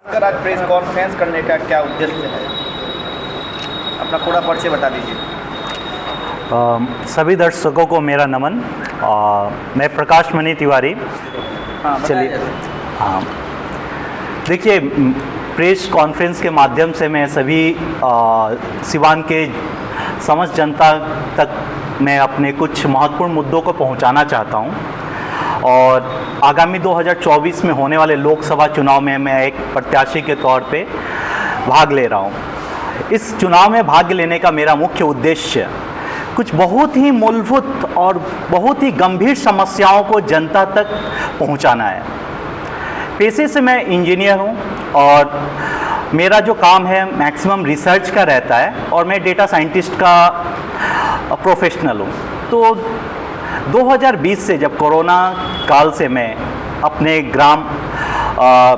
Sir, आज press conference करने का क्या उद्देश्य है? अपना पूरा परिचय बता दीजिए। सभी दर्शकों को मेरा नमन। मैं प्रकाश मणि तिवारी। हाँ, चलिए। हाँ, देखिए, प्रेस कॉन्फ्रेंस के माध्यम से मैं सभी सिवान के समस्त जनता तक मैं अपने कुछ महत्वपूर्ण मुद्दों को पहुंचाना चाहता हूं और आगामी 2024 में होने वाले लोकसभा चुनाव में मैं एक प्रत्याशी के तौर पे भाग ले रहा हूं। इस चुनाव में भाग लेने का मेरा मुख्य उद्देश्य कुछ बहुत ही मूलभूत और बहुत ही गंभीर समस्याओं को जनता तक पहुंचाना है। पेशे से मैं इंजीनियर हूं और मेरा जो काम है मैक्सिमम रिसर्च का रहता है और मैं डेटा साइंटिस्ट का प्रोफेशनल हूं। तो 2020 से जब कोरोना काल से मैं अपने ग्राम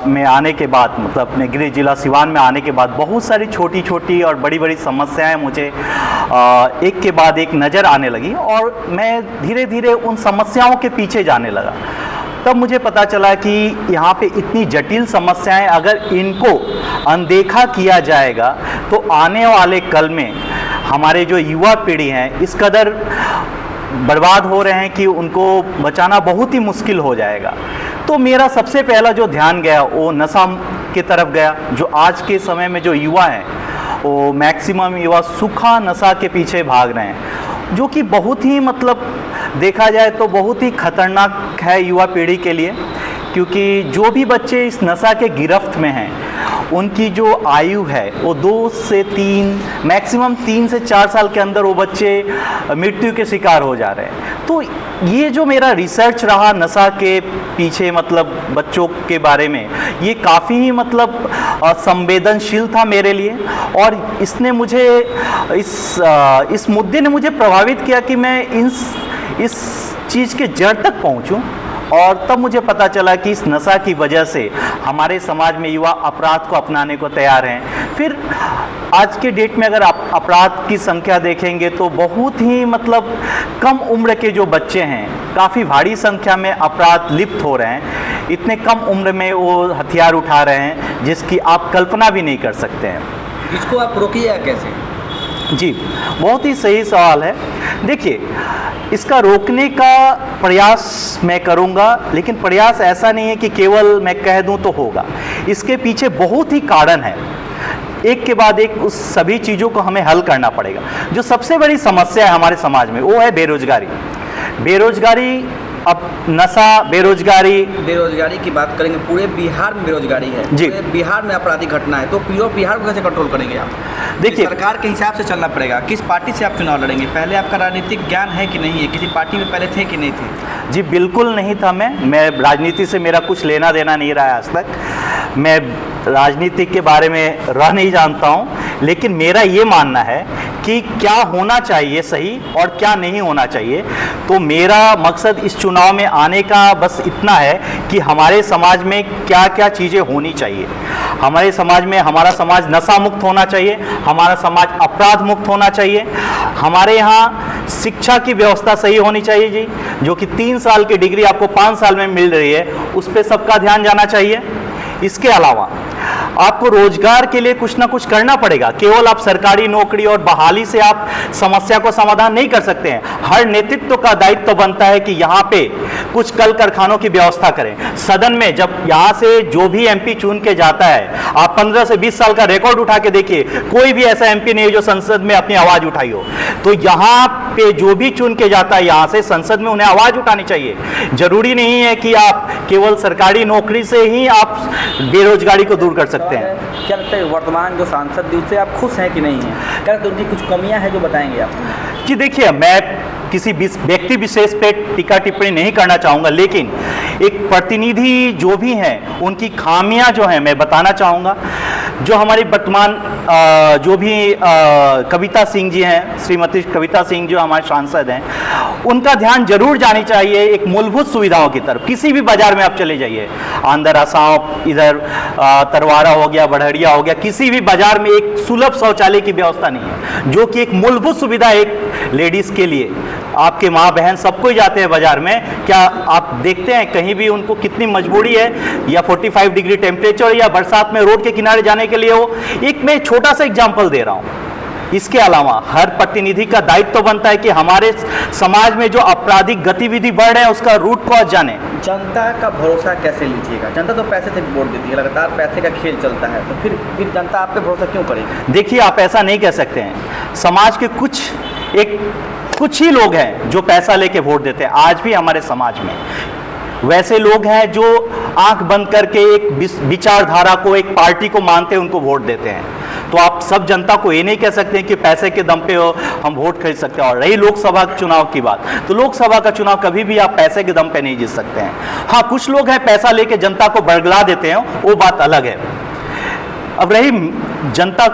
में आने के बाद, मतलब अपने गृह जिला सिवान में आने के बाद बहुत सारी छोटी छोटी और बड़ी बड़ी समस्याएं मुझे एक के बाद एक नज़र आने लगी और मैं धीरे धीरे उन समस्याओं के पीछे जाने लगा। तब मुझे पता चला कि यहाँ पे इतनी जटिल समस्याएं, अगर इनको अनदेखा किया जाएगा तो आने वाले कल में हमारे जो युवा पीढ़ी हैं इस कदर बर्बाद हो रहे हैं कि उनको बचाना बहुत ही मुश्किल हो जाएगा। तो मेरा सबसे पहला जो ध्यान गया वो नशा की तरफ गया। जो आज के समय में जो युवा हैं वो मैक्सिमम युवा सूखा नशा के पीछे भाग रहे हैं, जो कि बहुत ही मतलब देखा जाए तो बहुत ही खतरनाक है युवा पीढ़ी के लिए, क्योंकि जो भी बच्चे इस नशा के गिरफ्त में हैं उनकी जो आयु है वो 2 से 3 मैक्सिमम 3 से 4 साल के अंदर वो बच्चे मृत्यु के शिकार हो जा रहे हैं। तो ये जो मेरा रिसर्च रहा नशा के पीछे, मतलब बच्चों के बारे में, ये काफ़ी ही मतलब संवेदनशील था मेरे लिए और इसने मुझे इस मुद्दे ने मुझे प्रभावित किया कि मैं इस चीज़ के जड़ तक पहुँचूँ। और तब मुझे पता चला कि इस नशा की वजह से हमारे समाज में युवा अपराध को अपनाने को तैयार हैं। फिर आज के डेट में अगर आप अपराध की संख्या देखेंगे तो बहुत ही मतलब कम उम्र के जो बच्चे हैं, काफ़ी भारी संख्या में अपराध लिप्त हो रहे हैं। इतने कम उम्र में वो हथियार उठा रहे हैं जिसकी आप कल्पना भी नहीं कर सकते हैं। इसको आप रोकिए कैसे? जी, बहुत ही सही सवाल है। देखिए, इसका रोकने का प्रयास मैं करूंगा, लेकिन प्रयास ऐसा नहीं है कि केवल मैं कह दूं तो होगा। इसके पीछे बहुत ही कारण है, एक के बाद एक उस सभी चीज़ों को हमें हल करना पड़ेगा। जो सबसे बड़ी समस्या है हमारे समाज में वो है बेरोजगारी। बेरोजगारी, अब नशा, बेरोजगारी की बात करेंगे, पूरे बिहार में बेरोजगारी है जी। पूरे बिहार में आपराधिक घटना है, तो पूरे बिहार को कैसे कंट्रोल करेंगे आप? देखिए, सरकार के हिसाब से चलना पड़ेगा। किस पार्टी से आप चुनाव लड़ेंगे? पहले आपका राजनीतिक ज्ञान है कि नहीं है? किसी पार्टी में पहले थे कि नहीं थे? जी बिल्कुल नहीं था। मैं राजनीति से मेरा कुछ लेना देना नहीं रहा है आज तक। मैं राजनीति के बारे में नहीं जानता हूँ, लेकिन मेरा ये मानना है कि क्या होना चाहिए सही और क्या नहीं होना चाहिए। तो मेरा मकसद इस चुनाव में आने का बस इतना है कि हमारे समाज में क्या क्या चीज़ें होनी चाहिए। हमारे समाज में, हमारा समाज नशा मुक्त होना चाहिए, हमारा समाज अपराध मुक्त होना चाहिए, हमारे यहाँ शिक्षा की व्यवस्था सही होनी चाहिए जी, जो कि 3 साल की डिग्री आपको 5 साल में मिल रही है, उस पर सबका ध्यान जाना चाहिए। इसके अलावा आपको रोजगार के लिए कुछ ना कुछ करना पड़ेगा। केवल आप सरकारी नौकरी और बहाली से आप समस्या को समाधान नहीं कर सकते हैं। हर नेतृत्व का दायित्व बनता है कि यहाँ पे कुछ कल कारखानों की व्यवस्था करें। सदन में जब यहाँ से जो भी एमपी चुन के जाता है, आप 15 से 20 साल का रिकॉर्ड उठा के देखिए, कोई भी ऐसा एमपी नहीं है जो संसद में अपनी आवाज़ उठाई हो। तो यहाँ पे जो भी चुन के जाता है यहाँ से, संसद में उन्हें आवाज़ उठानी चाहिए। जरूरी नहीं है कि आप केवल सरकारी नौकरी से ही आप बेरोजगारी को दूर कर सकते हैं। क्या लगता है वर्तमान जो सांसद उससे आप खुश हैं कि नहीं हैं? क्या उनकी कुछ कमियां हैं जो बताएंगे आप? जी देखिए, मैं किसी व्यक्ति विशेष पे टीका टिप्पणी नहीं करना चाहूँगा, लेकिन एक प्रतिनिधि जो भी हैं उनकी खामियां जो हैं मैं बताना चाहूँगा। जो हमारी वर्तमान जो भी कविता सिंह जी हैं, श्रीमती कविता सिंह जो हमारे सांसद हैं, उनका ध्यान जरूर जानी चाहिए एक मूलभूत सुविधाओं की तरफ। किसी भी बाजार में आप चले जाइए, अंदर आसाम, इधर तरवारा हो गया, बढ़िया हो गया, किसी भी बाजार में एक सुलभ शौचालय की व्यवस्था नहीं है, जो कि एक मूलभूत सुविधा एक लेडीज़ के लिए आपके माँ बहन सबको ही जाते हैं बाजार में, क्या आप देखते हैं कहीं भी उनको कितनी मजबूरी है, या 45 डिग्री टेम्परेचर या बरसात में रोड के किनारे जाने के लिए हो। एक मैं छोटा सा एग्जाम्पल दे रहा हूँ। इसके अलावा हर प्रतिनिधि का दायित्व तो बनता है कि हमारे समाज में जो आपराधिक गतिविधि बढ़ रहे हैं उसका रूट कॉज जाने। जनता का भरोसा कैसे लीजिएगा? जनता तो पैसे से वोट देती है, लगातार पैसे का खेल चलता है, तो फिर जनता आप पे भरोसा क्यों करेगी? देखिए, आप ऐसा नहीं कह सकते हैं। समाज के कुछ ही लोग हैं जो पैसा लेके वोट देते हैं आज भी हमारे समाज में। वैसे लोग हैं जो आंख बंद करके एक विचारधारा को, एक पार्टी को मानते हैं, उनको वोट देते हैं। तो आप सब जनता को ये नहीं कह सकते हैं कि पैसे के दम पे हम वोट खरीद सकते हैं। और रही लोकसभा चुनाव की बात, तो लोकसभा का चुनाव कभी भी आप पैसे के दम पे नहीं जीत सकते हैं। हाँ, कुछ लोग हैं पैसा लेके जनता को बरगला देते हैं, वो बात अलग है। अब रही जनता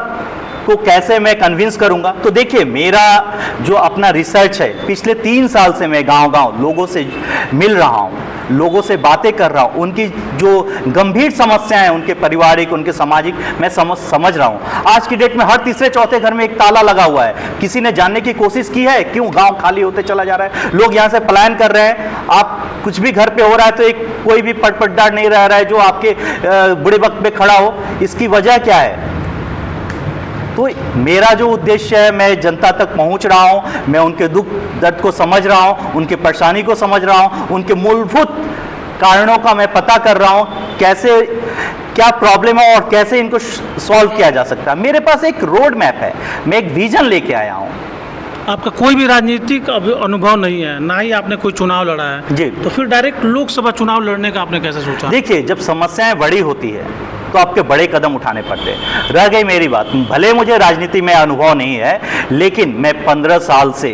को कैसे मैं कन्विंस करूंगा, तो देखिए, मेरा जो अपना रिसर्च है, पिछले 3 साल से मैं गांव-गांव लोगों से मिल रहा हूं, लोगों से बातें कर रहा हूं, उनकी जो गंभीर समस्याएं हैं, उनके पारिवारिक, उनके सामाजिक, मैं समझ रहा हूं। आज की डेट में हर तीसरे चौथे घर में एक ताला लगा हुआ है। किसी ने जानने की कोशिश की है क्यों गांव खाली होते चला जा रहा है? लोग यहां से पलायन कर रहे हैं। आप कुछ भी घर पे हो रहा है तो एक कोई भी पटपटदार नहीं रह रहा है जो आपके बुरे वक्त पे खड़ा हो। इसकी वजह क्या है? तो मेरा जो उद्देश्य है, मैं जनता तक पहुंच रहा हूं, मैं उनके दुख दर्द को समझ रहा हूं, उनके परेशानी को समझ रहा हूं, उनके मूलभूत कारणों का मैं पता कर रहा हूं, कैसे क्या प्रॉब्लम है और कैसे इनको सॉल्व किया जा सकता है। मेरे पास एक रोड मैप है, मैं एक विजन लेके आया हूं। आपका कोई भी राजनीतिक अनुभव नहीं है, ना ही आपने कोई चुनाव लड़ा है जी, तो फिर डायरेक्ट लोकसभा चुनाव लड़ने का आपने कैसे सोचा? देखिए, जब समस्याएं बड़ी होती है तो आपके बड़े कदम उठाने पड़ते हैं। रह गई मेरी बात, भले मुझे राजनीति में अनुभव नहीं है, लेकिन मैं 15 साल से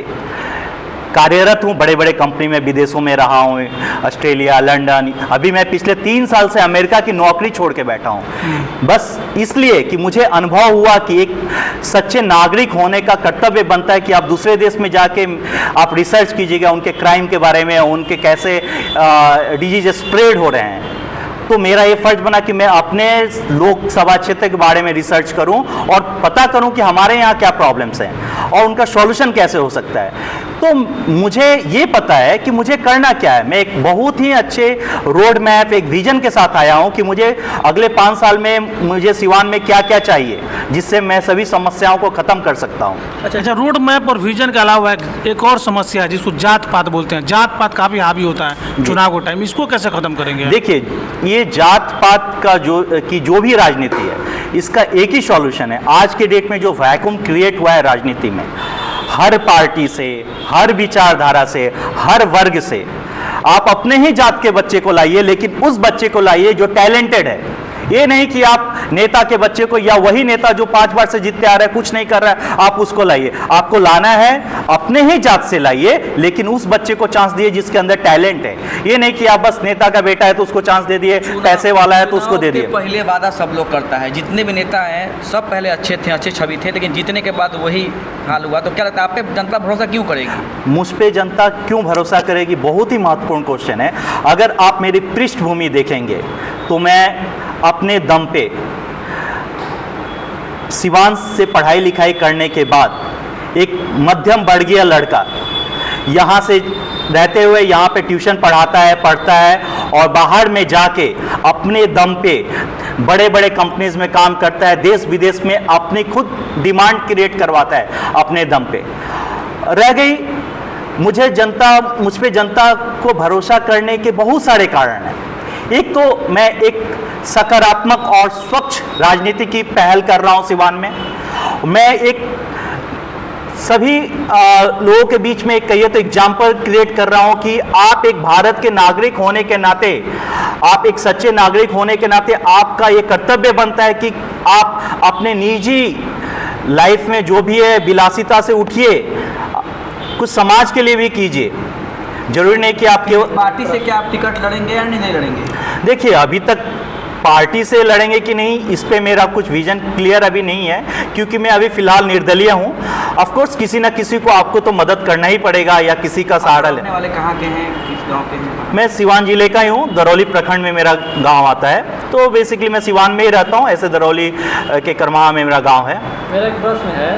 कार्यरत हूँ, बड़े बड़े कंपनी में विदेशों में रहा हूँ, ऑस्ट्रेलिया, लंदन। अभी मैं पिछले 3 साल से अमेरिका की नौकरी छोड़ के बैठा हूँ, बस इसलिए कि मुझे अनुभव हुआ कि एक सच्चे नागरिक होने का कर्तव्य बनता है कि आप दूसरे देश में जाके आप रिसर्च कीजिएगा उनके क्राइम के बारे में, उनके कैसे डिजीज स्प्रेड हो रहे हैं। तो मेरा ये फर्ज बना कि मैं अपने लोकसभा क्षेत्र के बारे में रिसर्च करूं और पता करूं कि हमारे यहाँ क्या प्रॉब्लम्स हैं और उनका सॉल्यूशन कैसे हो सकता है। तो मुझे ये पता है कि मुझे करना क्या है। मैं एक बहुत ही अच्छे रोड मैप, एक विजन के साथ आया हूं कि मुझे अगले 5 साल में मुझे सिवान में क्या क्या चाहिए जिससे मैं सभी समस्याओं को ख़त्म कर सकता हूं। अच्छा, रोड मैप और विजन के अलावा एक और समस्या है जिसको जात पात बोलते हैं। जात पात काफ़ी हावी होता है चुनाव के टाइम, इसको कैसे ख़त्म करेंगे? देखिए, ये जात पात का जो भी राजनीति है, इसका एक ही सॉल्यूशन है। आज के डेट में जो वैक्यूम क्रिएट हुआ है राजनीति में, हर पार्टी से, हर विचारधारा से, हर वर्ग से, आप अपने ही जात के बच्चे को लाइए, लेकिन उस बच्चे को लाइए जो टैलेंटेड है। ये नहीं कि आप नेता के बच्चे को, या वही नेता जो 5 बार से जीतते आ रहा है, कुछ नहीं कर रहा है, आप उसको लाइए। आपको लाना है अपने ही जात से लाइए, लेकिन उस बच्चे को चांस दिए जिसके अंदर टैलेंट है। ये नहीं कि आप बस नेता का बेटा है तो उसको चांस दे दिए, पैसे वाला है तो उसको दे दिए। पहले वादा सब लोग करता है, जितने भी नेता हैं सब पहले अच्छे थे, अच्छे छवि थे, लेकिन जीतने के बाद वही हाल हुआ। तो क्या लगता है आप पे जनता भरोसा क्यों करेगी? मुझ पे जनता क्यों भरोसा करेगी? बहुत ही महत्वपूर्ण क्वेश्चन है। अगर आप मेरी पृष्ठभूमि देखेंगे तो मैं अपने दम पे सिवान से पढ़ाई लिखाई करने के बाद एक मध्यम वर्गीय लड़का यहाँ से रहते हुए यहाँ पे ट्यूशन पढ़ता है और बाहर में जाके अपने दम पे बड़े बड़े कंपनीज में काम करता है, देश विदेश में अपनी खुद डिमांड क्रिएट करवाता है अपने दम पे। रह गई मुझ पे जनता को भरोसा करने के बहुत सारे कारण हैं। एक तो मैं एक सकारात्मक और स्वच्छ राजनीति की पहल कर रहा हूं सिवान में। मैं एक सभी लोगों के बीच में कहिए तो एग्जाम्पल क्रिएट कर रहा हूं कि आप एक भारत के नागरिक होने के नाते, आप एक सच्चे नागरिक होने के नाते आपका ये कर्तव्य बनता है कि आप अपने निजी लाइफ में जो भी है विलासिता से उठिए, कुछ समाज के लिए भी कीजिए। जरूरी नहीं कि आपके पार्टी से क्या आप टिकट लड़ेंगे या नहीं लड़ेंगे? देखिए, अभी तक पार्टी से लड़ेंगे कि नहीं इस पे मेरा कुछ विजन क्लियर अभी नहीं है, क्योंकि मैं अभी फिलहाल निर्दलीय हूं। ऑफ कोर्स किसी ना किसी को आपको तो मदद करना ही पड़ेगा या किसी का सहारा लेने वाले कहाँ के हैं, किस गांव के हैं? मैं सिवान जिले का ही हूँ, दरौली प्रखंड में मेरा गांव आता है। तो बेसिकली मैं सिवान में ही रहता हूँ, ऐसे दरौली के करमाहा में मेरा गाँव है। मेरा एक प्रश्न है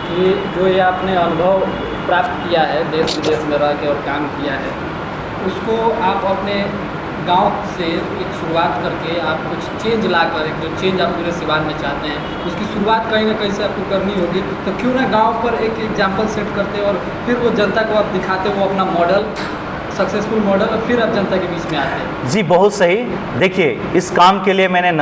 कि जो ये आपने अनुभव प्राप्त किया है, देश विदेश में रह के और काम किया है, उसको आप अपने गांव से एक शुरुआत करके आप कुछ चेंज ला कर, एक जो चेंज आप पूरे सिवान में चाहते हैं उसकी शुरुआत कहीं ना कहीं से आपको करनी होगी। तो क्यों ना गांव पर एक एग्जाम्पल सेट करते और फिर वो जनता को आप दिखाते, वो अपना मॉडल, सक्सेसफुल मॉडल, और फिर आप जनता के बीच में आते हैं। जी बहुत सही। देखिए इस काम के लिए मैंने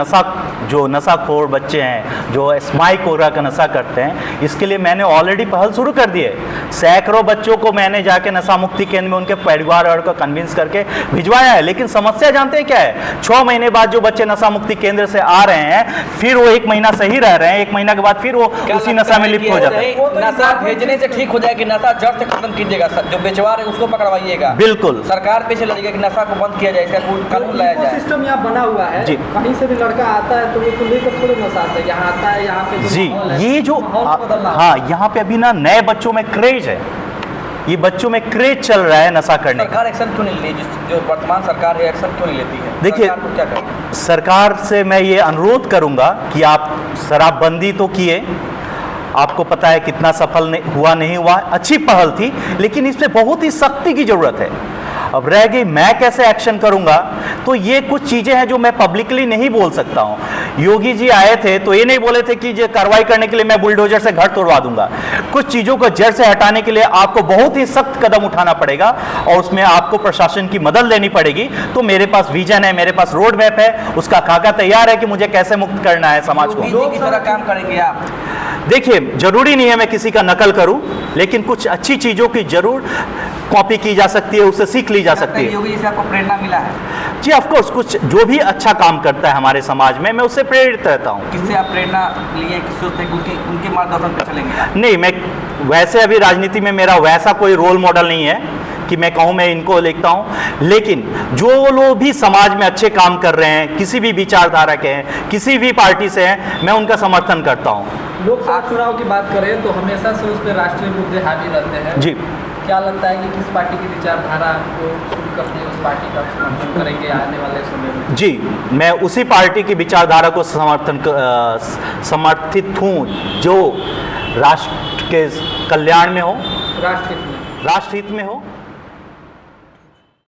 जो नशाखोर बच्चे हैं जो स्माइक वगैरह का नशा करते हैं, इसके लिए मैंने ऑलरेडी पहल शुरू कर दी है। सैकड़ों बच्चों को मैंने जाके नशा मुक्ति केंद्र में उनके परिवार और को कन्विंस करके भिजवाया है। लेकिन समस्या जानते हैं क्या है? 6 महीने बाद जो बच्चे नशा मुक्ति केंद्र से आ रहे हैं, फिर वो 1 महीना सही रह रहे हैं, 1 महीना के बाद फिर वो उसी नशा में लिप्त हो जाते हैं। नशा भेजने से ठीक हो जाएगी, नशा जड़ से खत्म कीजिएगा, जो बेचवा रहे हैं उसको पकड़वाइएगा। बिल्कुल सरकार पीछे लड़ेगा कि नशा को बंद किया जाए, इसका कानून लाया जाए। सिस्टम यहाँ बना हुआ है, कहीं से भी लड़का आता है तो वो तो लेकर थोड़े नशा आता है, यहाँ आता है, यहाँ पे जी ये जो हाँ, यहाँ पे अभी ना नए बच्चों में क्रेज है, ये बच्चों में क्रेज चल रहा है नशा करने का। सरकार एक्शन क्यों नहीं ले रही? जो वर्तमान सरकार है एक्शन क्यों नहीं लेती है? देखिए क्या करें? सरकार से मैं ये अनुरोध करूंगा कि आप शराबबंदी तो किए, आपको पता है कितना सफल नहीं हुआ, अच्छी पहल थी, लेकिन इसमें बहुत ही सख्ती की जरूरत है। अब रह गई मैं कैसे एक्शन करूंगा, तो ये कुछ चीज़ें हैं जो मैं पब्लिकली नहीं बोल सकता हूं। योगी जी आए थे तो ये नहीं बोले थे कि ये कार्रवाई करने के लिए मैं बुलडोजर से घर तोड़वा दूंगा। कुछ चीज़ों को जड़ से हटाने के लिए आपको बहुत ही सख्त कदम उठाना पड़ेगा और उसमें आपको प्रशासन की मदद लेनी पड़ेगी। तो मेरे पास विजन है, मेरे पास रोड मैप है, उसका खाका तैयार है कि मुझे कैसे मुक्त करना है समाज को। योगी की तरह काम करेंगे आप? देखिए जरूरी नहीं है मैं किसी का नकल करूं, लेकिन कुछ अच्छी चीज़ों की जरूर कॉपी की जा सकती है, उससे सीख ली जा सकती है। योगी जी से आपको प्रेरणा मिला है? जी ऑफ कोर्स, कुछ जो भी अच्छा काम करता है हमारे समाज में मैं उससे प्रेरित रहता हूँ। किससे आप प्रेरणा लिए, किससे उनके मार्गदर्शन पे चलेंगे? नहीं, मैं वैसे अभी राजनीति में मेरा वैसा कोई रोल मॉडल नहीं है कि मैं कहूँ मैं इनको लिखता हूँ, लेकिन जो लोग भी समाज में अच्छे काम कर रहे हैं, किसी भी विचारधारा के हैं, किसी भी पार्टी से हैं, मैं उनका समर्थन करता हूँ। लोकसभा चुनाव की बात करें तो हमेशा से उस पर राष्ट्रीय मुद्दे हावी रहते हैं। जी, क्या लगता है कि किस पार्टी की विचारधारा को शुरू करके उस पार्टी का समर्थन करेंगे आने वाले समय में? जी, मैं उसी पार्टी की विचारधारा को समर्थित हूँ जो राष्ट्र के कल्याण में हो, राष्ट्रहित में राष्ट्रहित में हो।